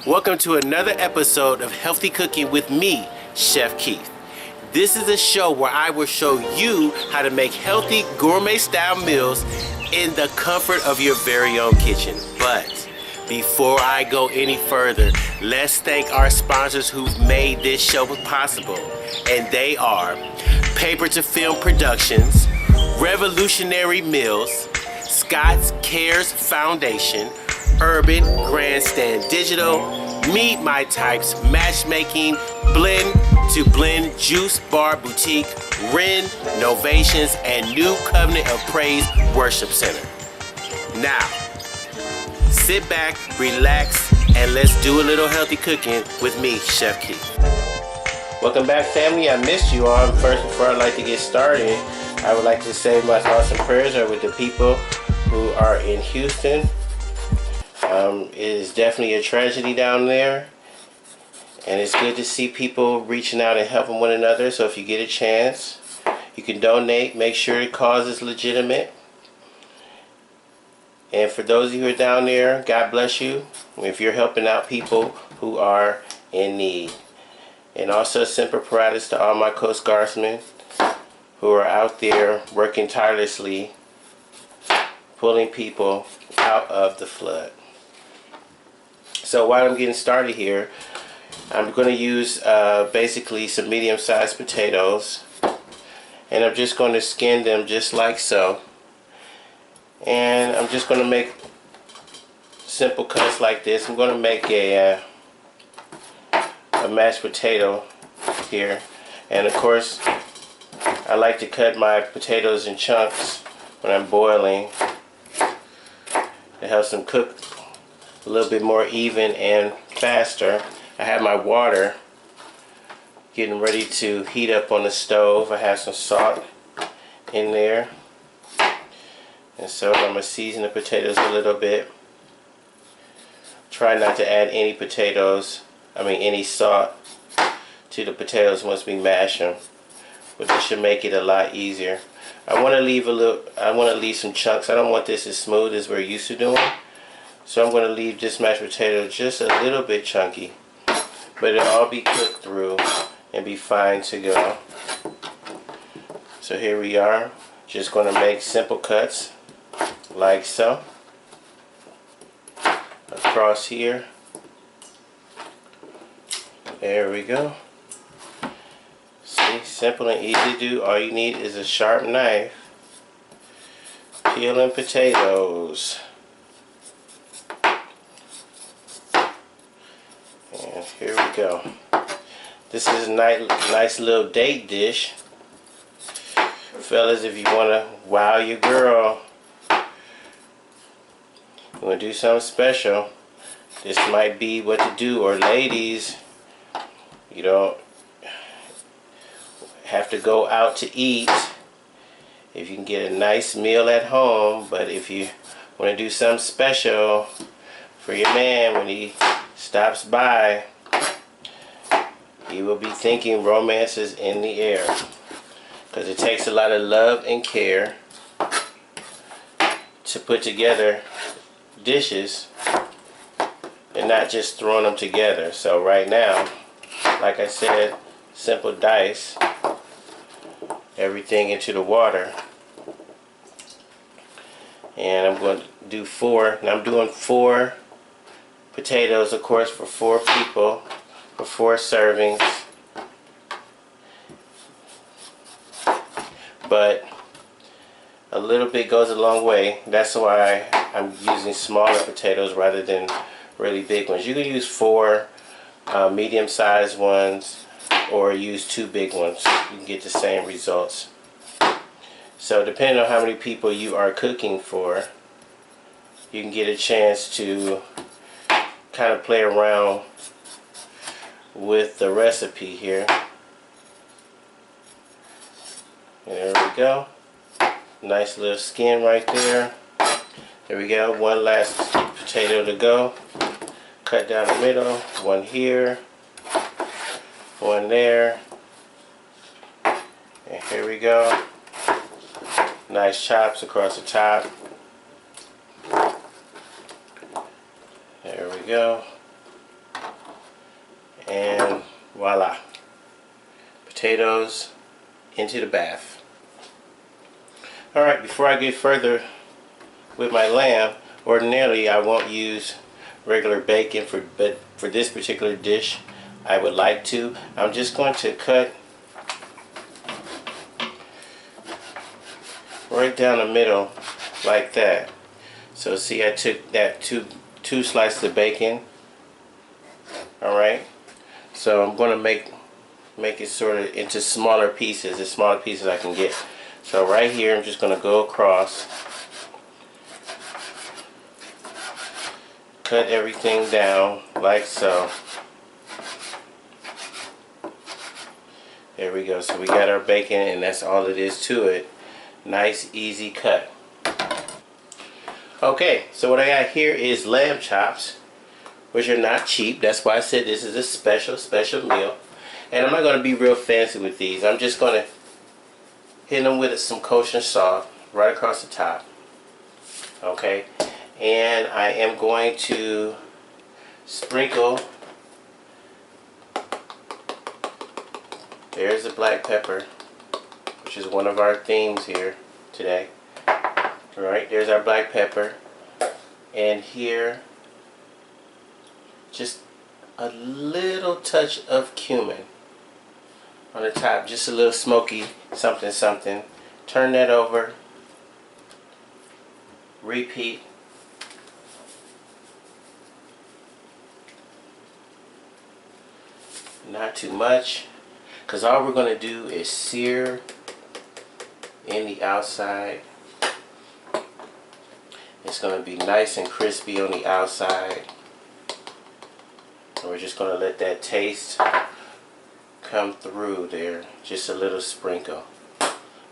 Welcome to another episode of Healthy Cooking with me, Chef Keith. This is a show where I will show you how to make healthy gourmet-style meals in the comfort of your very own kitchen. But before I go any further, let's thank our sponsors who've made this show possible. And they are Paper to Film Productions, Revolutionary Meals, Scott's Cares Foundation, Urban Grandstand Digital, Meet My Types Matchmaking, Blend to Blend Juice Bar Boutique, Ren Novations, and New Covenant of Praise Worship Center. Now, sit back, relax, and let's do a little healthy cooking with me, Chef Keith. Welcome back, family. I missed you all. First, before I'd like to get started, I would like to say my thoughts and prayers are with the people who are in Houston. It is definitely a tragedy down there, and it's good to see people reaching out and helping one another. So if you get a chance, you can donate. Make sure the cause is legitimate. And for those of you who are down there, God bless you if you're helping out people who are in need. And also simple apparatus to all my Coast Guardsmen who are out there working tirelessly, pulling people out of the flood. So while I'm getting started here, I'm going to use basically some medium-sized potatoes, and I'm just going to skin them just like so. And I'm just going to make simple cuts like this. I'm going to make a mashed potato here, and of course I like to cut my potatoes in chunks when I'm boiling. It helps them cook a little bit more even and faster. I have my water getting ready to heat up on the stove. I have some salt in there, and so I'm going to season the potatoes a little bit. Try not to add any any salt to the potatoes once we mash them, but this should make it a lot easier. I want to leave some chunks. I don't want this as smooth as we're used to doing. So I'm going to leave this mashed potato just a little bit chunky, but it'll all be cooked through and be fine to go. So here we are, just going to make simple cuts like so across here. There we go. See, simple and easy to do. All you need is a sharp knife. Peeling potatoes. And here we go. This is a nice little date dish. Fellas, if you want to wow your girl, you want to do something special, this might be what to do. Or ladies, you don't have to go out to eat if you can get a nice meal at home. But if you want to do something special for your man when he stops by, he will be thinking romance is in the air, because it takes a lot of love and care to put together dishes and not just throwing them together. So right now, like I said, simple dice everything into the water, and I'm going to do 4. And I'm doing 4 potatoes, of course, for 4 people, for 4 servings. But a little bit goes a long way. That's why I'm using smaller potatoes rather than really big ones. You can use 4 medium-sized ones, or use 2 big ones. You can get the same results. So depending on how many people you are cooking for, you can get a chance to kind of play around with the recipe here. There we go. Nice little skin right there. There we go. One last potato to go. Cut down the middle. One here. One there. And here we go. Nice chops across the top. There we go. Voila. Potatoes into the bath. Alright, before I get further with my lamb, ordinarily I won't use regular bacon, but for this particular dish I would like to. I'm just going to cut right down the middle like that. So see, I took that two slices of bacon. Alright, so I'm going to make it sort of into smaller pieces, as small pieces I can get. So right here I'm just going to go across, cut everything down like so. There we go. So we got our bacon, and that's all it is to it. Nice easy cut. Okay, so what I got here is lamb chops, which are not cheap. That's why I said this is a special meal. And I'm not going to be real fancy with these. I'm just going to hit them with some kosher salt right across the top. Okay, and I am going to sprinkle. There's the black pepper, which is one of our themes here today. Alright, there's our black pepper. And here, just a little touch of cumin on the top, just a little smoky something. Turn that over, repeat. Not too much, because all we're going to do is sear in the outside. It's going to be nice and crispy on the outside. And we're just going to let that taste come through there. Just a little sprinkle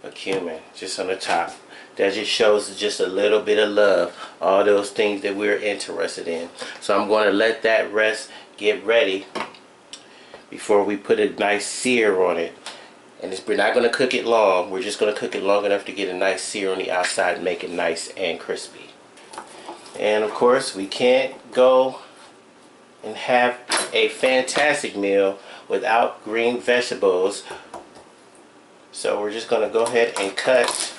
of cumin just on the top. That just shows just a little bit of love. All those things that we're interested in. So I'm going to let that rest, get ready before we put a nice sear on it. And we're not going to cook it long. We're just going to cook it long enough to get a nice sear on the outside and make it nice and crispy. And of course, we can't go and have a fantastic meal without green vegetables. So we're just going to go ahead and cut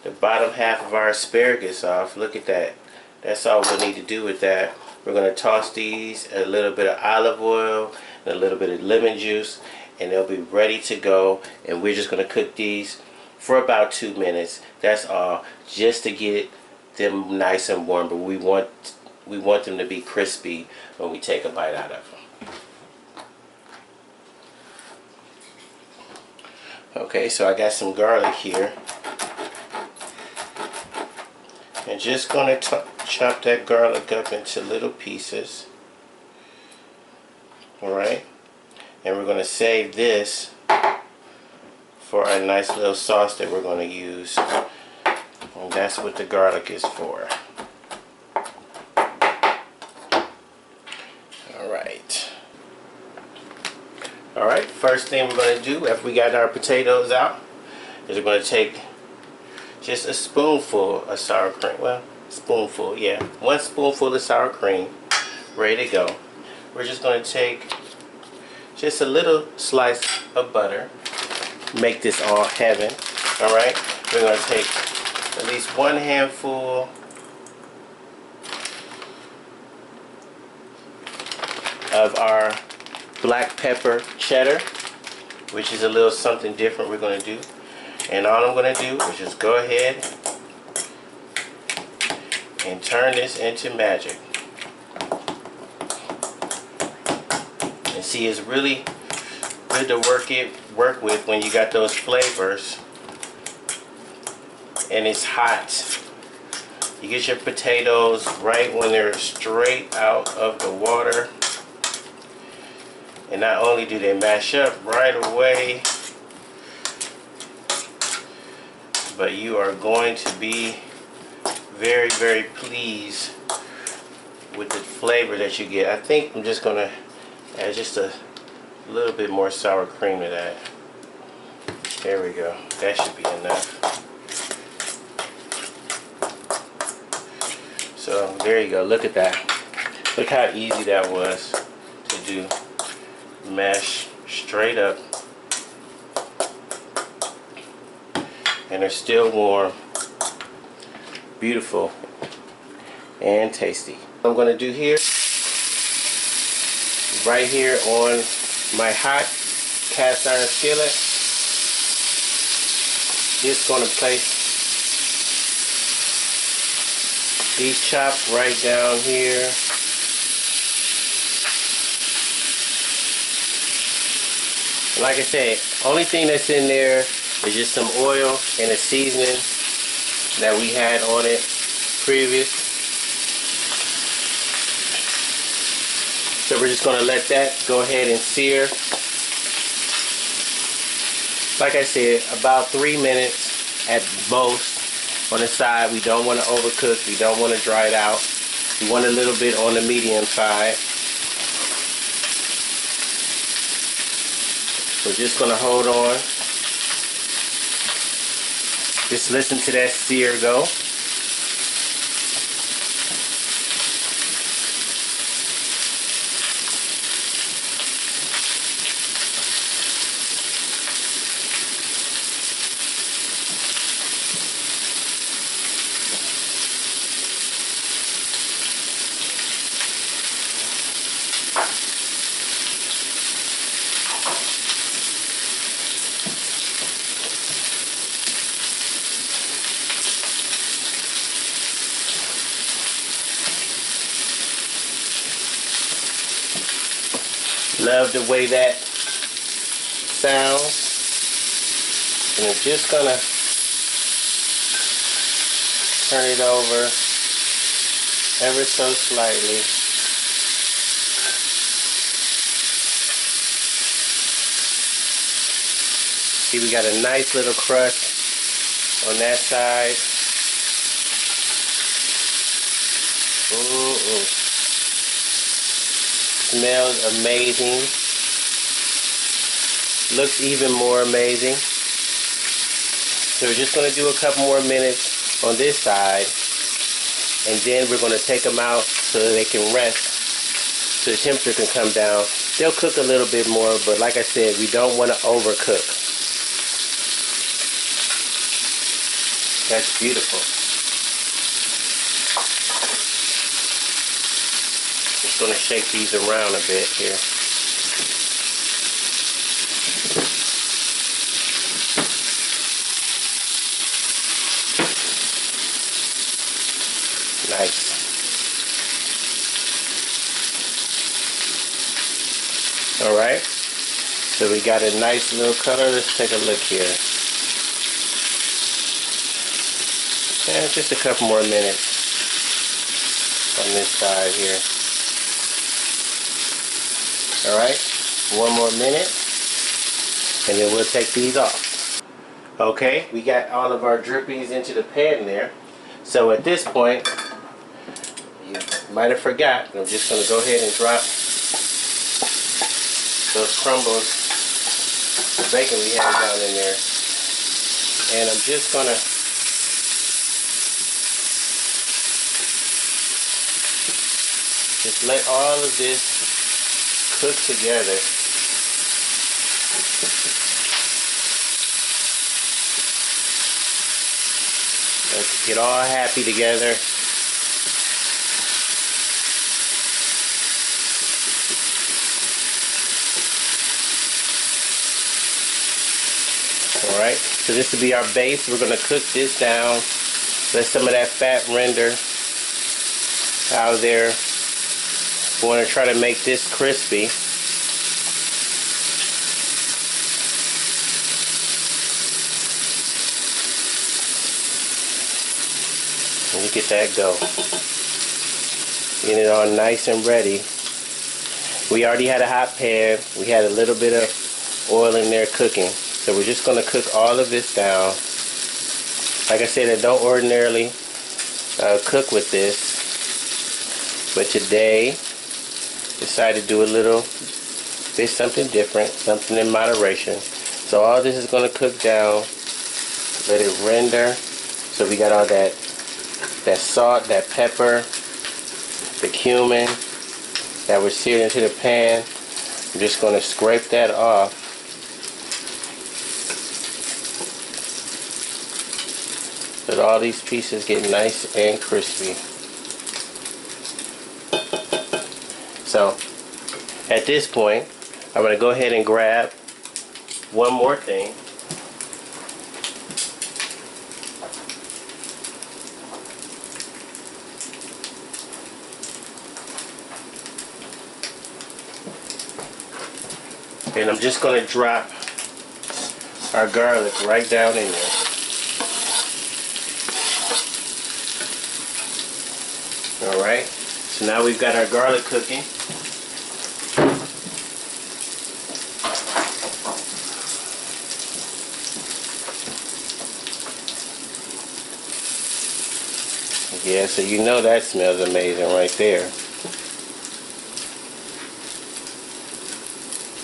the bottom half of our asparagus off. Look at that. That's all we'll need to do with that. We're going to toss these a little bit of olive oil and a little bit of lemon juice, and they'll be ready to go. And we're just going to cook these for about 2 minutes. That's all, just to get them nice and warm. But we want them to be crispy when we take a bite out of them. Okay, so I got some garlic here. And just going to chop that garlic up into little pieces. Alright, and we're going to save this for a nice little sauce that we're going to use. And that's what the garlic is for. Alright, first thing we're going to do after we got our potatoes out is we're going to take just a spoonful of sour cream. Well, spoonful, yeah. 1 spoonful of sour cream, ready to go. We're just going to take just a little slice of butter. Make this all heaven. Alright, we're going to take at least 1 handful of our black pepper cheddar, which is a little something different we're going to do. And all I'm going to do is just go ahead and turn this into magic. And see, it's really good to work with when you got those flavors and it's hot. You get your potatoes right when they're straight out of the water. And not only do they mash up right away, but you are going to be very, very pleased with the flavor that you get. I think I'm just going to add just a little bit more sour cream to that. There we go. That should be enough. So there you go. Look at that. Look how easy that was to to do. Mash straight up. And they're still warm. Beautiful and tasty. What I'm going to do here, right here on my hot cast iron skillet, just going to place these chopped right down here. Like I said, only thing that's in there is just some oil and a seasoning that we had on it previous. So we're just going to let that go ahead and sear. Like I said, about 3 minutes at most on the side. We don't want to overcook. We don't want to dry it out. We want a little bit on the medium side. We're just going to hold on. Just listen to that sear go. Love the way that sounds. And I'm just gonna turn it over ever so slightly. See, we got a nice little crust on that side. Smells amazing. Looks even more amazing. So we're just going to do a couple more minutes on this side, and then we're going to take them out so that they can rest, so the temperature can come down. They'll cook a little bit more, but like I said, we don't want to overcook. That's beautiful. Just going to shake these around a bit here. Nice. Alright, so we got a nice little color. Let's take a look here. And just a couple more minutes on this side here. Alright, one more minute and then we'll take these off. Okay, we got all of our drippings into the pan there. So at this point, you might have forgot, I'm just going to go ahead and drop those crumbles of bacon we had down in there. And I'm just going to just let all of this cook together. Let's get all happy together. Alright, so this will be our base. We're going to cook this down. Let some of that fat render out of there. We want to try to make this crispy. Look at that go. Getting it all nice and ready. We already had a hot pan. We had a little bit of oil in there cooking. So we're just going to cook all of this down. Like I said, I don't ordinarily cook with this. But today, decided to do a little bit something different, something in moderation. So all this is going to cook down. Let it render. So we got all that salt, that pepper, the cumin, that was seared into the pan. I'm just going to scrape that off. So that all these pieces get nice and crispy. So at this point, I'm going to go ahead and grab one more thing. And I'm just going to drop our garlic right down in there. Alright, so now we've got our garlic cooking. Yeah, so you know that smells amazing right there.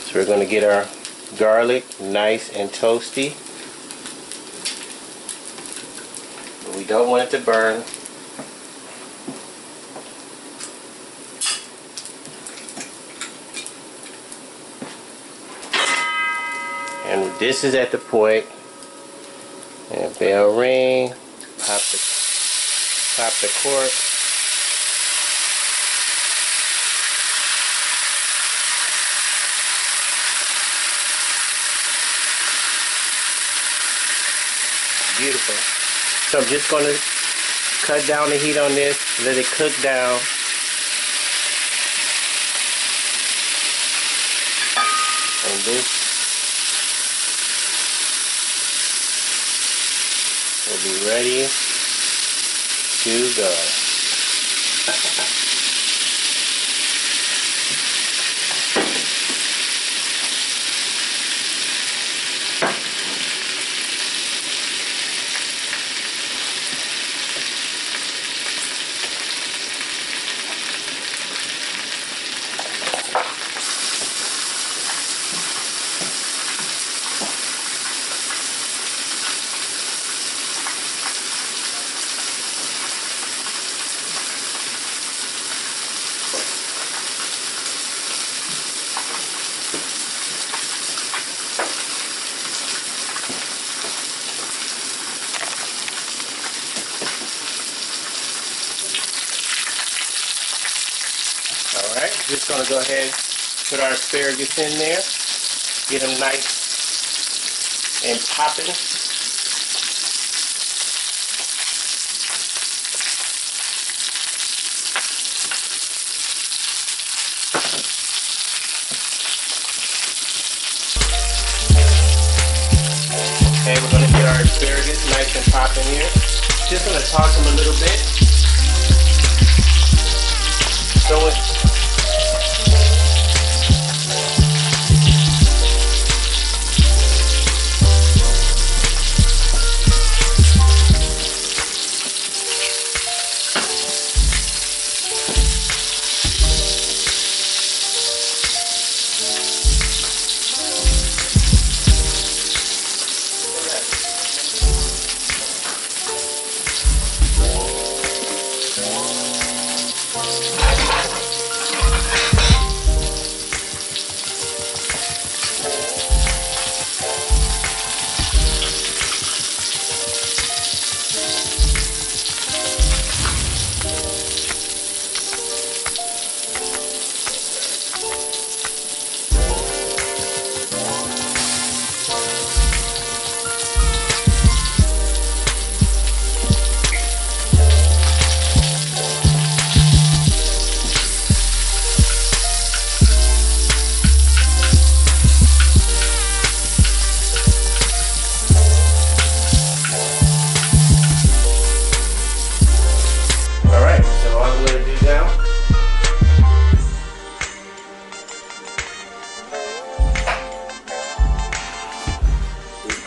So we're going to get our garlic nice and toasty. But we don't want it to burn. And this is at the point, and bell ring, pop the cork. Beautiful. So I'm just going to cut down the heat on this, let it cook down. And this will be ready to go. Alright, just going to go ahead and put our asparagus in there. Get them nice and popping. Okay, we're going to get our asparagus nice and popping here. Just going to toss them a little bit. So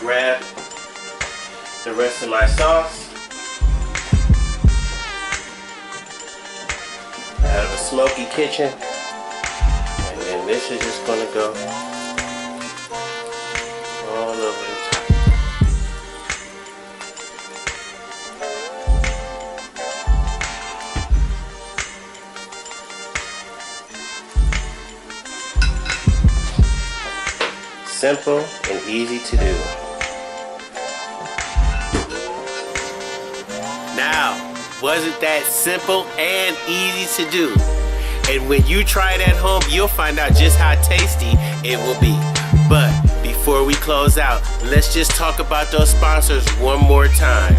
grab the rest of my sauce out of a smoky kitchen, and then this is just going to go all over the top. simple and easy to do. Now, wasn't that simple and easy to do? And when you try it at home, you'll find out just how tasty it will be. But before we close out, let's just talk about those sponsors one more time.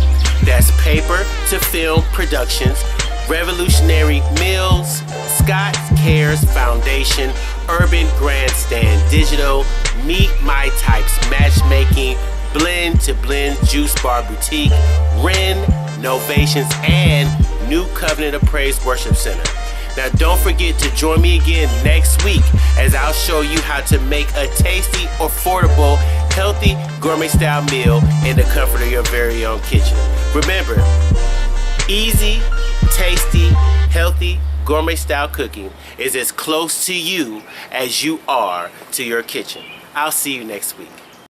That's Paper to Film Productions, Revolutionary Mills, Scott Cares Foundation, Urban Grandstand Digital, Meet My Types Matchmaking, Blend to Blend Juice Bar Boutique, Ren, Novations, and New Covenant of Praise Worship Center. Now don't forget to join me again next week as I'll show you how to make a tasty, affordable, healthy, gourmet style meal in the comfort of your very own kitchen. Remember, easy, tasty, healthy, gourmet style cooking is as close to you as you are to your kitchen. I'll see you next week.